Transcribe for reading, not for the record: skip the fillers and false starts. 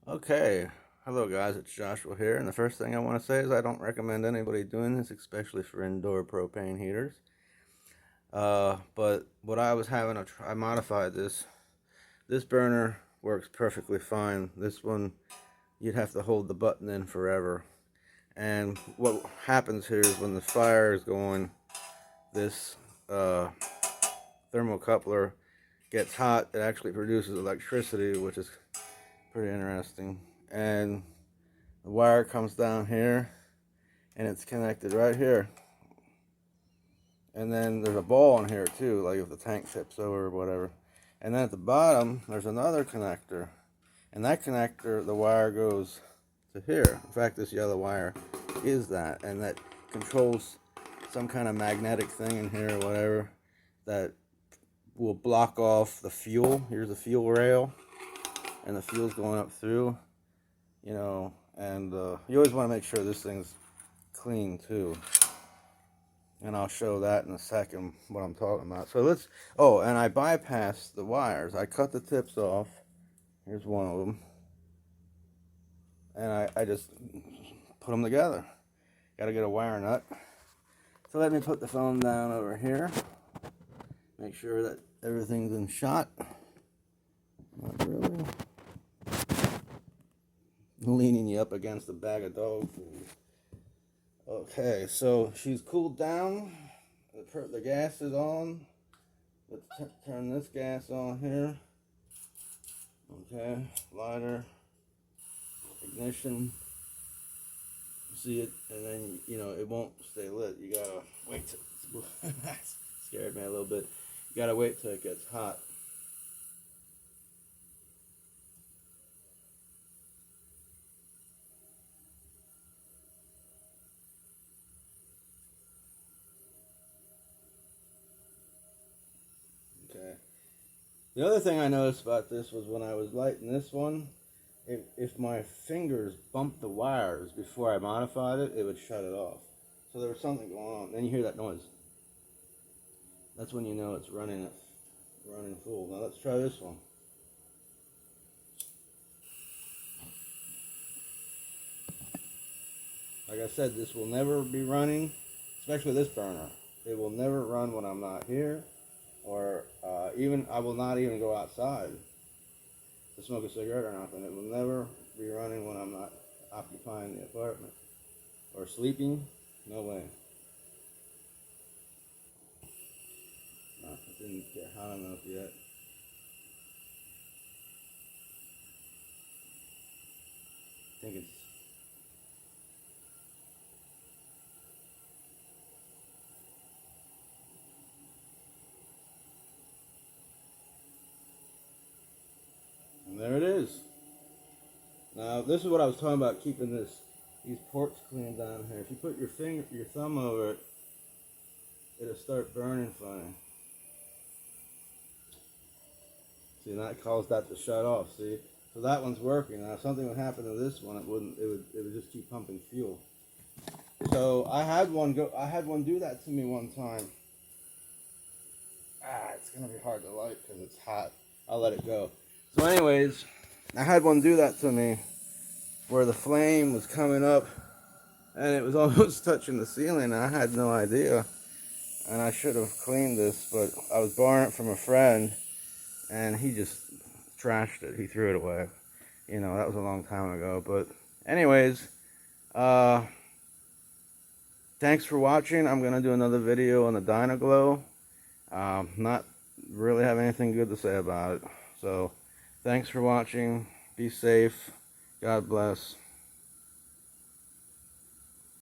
Okay, hello guys, it's Joshua here, and the first thing I want to say is I don't recommend anybody doing this, especially for indoor propane heaters. But what I was having, I modified this. This burner works perfectly fine. This one, you'd have to hold the button in forever. And what happens here is when the fire is going, this thermocoupler gets hot. It actually produces electricity, which is pretty interesting. And the wire comes down here and it's connected right here. And then there's a ball in here too, like if the tank tips over or whatever. And then at the bottom, there's another connector. And that connector, the wire goes to here. In fact, this yellow wire is that. And that controls some kind of magnetic thing in here or whatever that will block off the fuel. Here's the fuel rail. And the fuel's going up through, you know. And you always want to make sure this thing's clean too. And I'll show that in a second what I'm talking about. So let's, oh, and I bypassed the wires. I cut the tips off. Here's one of them. And I just put them together. Got to get a wire nut. So let me put the phone down over here. Make sure that everything's in shot. Not really. Leaning you up against a bag of dog food. Okay, so she's cooled down. The gas is on. Let's turn this gas on here. Okay, lighter, ignition. See it, and then it won't stay lit. You gotta wait till scared me a little bit. You gotta wait till it gets hot. Okay. The other thing I noticed about this was when I was lighting this one, if my fingers bumped the wires before I modified it, it would shut it off. So there was something going on. Then you hear that noise. That's when you know it's running full. Now let's try this one. Like I said, this will never be running, especially this burner. It will never run when I'm not here, or I will not even go outside to smoke a cigarette or nothing. It will never be running when I'm not occupying the apartment or sleeping. No way. No, it didn't get hot enough yet. I think it's and there it is. Now this is what I was talking about, keeping these ports clean down here. If you put your thumb over it, it'll start burning funny. See, and that caused that to shut off. See, so that one's working. Now, if something would happen to this one, it wouldn't. It would just keep pumping fuel. So I had one do that to me one time. It's gonna be hard to light because it's hot. I'll let it go. So, anyways, I had one do that to me, where the flame was coming up, and it was almost touching the ceiling. And I had no idea, and I should have cleaned this, but I was borrowing it from a friend, and he just trashed it. He threw it away. That was a long time ago. But anyways, thanks for watching. I'm gonna do another video on the Dynaglow. Not really have anything good to say about it. So thanks for watching. Be safe. God bless.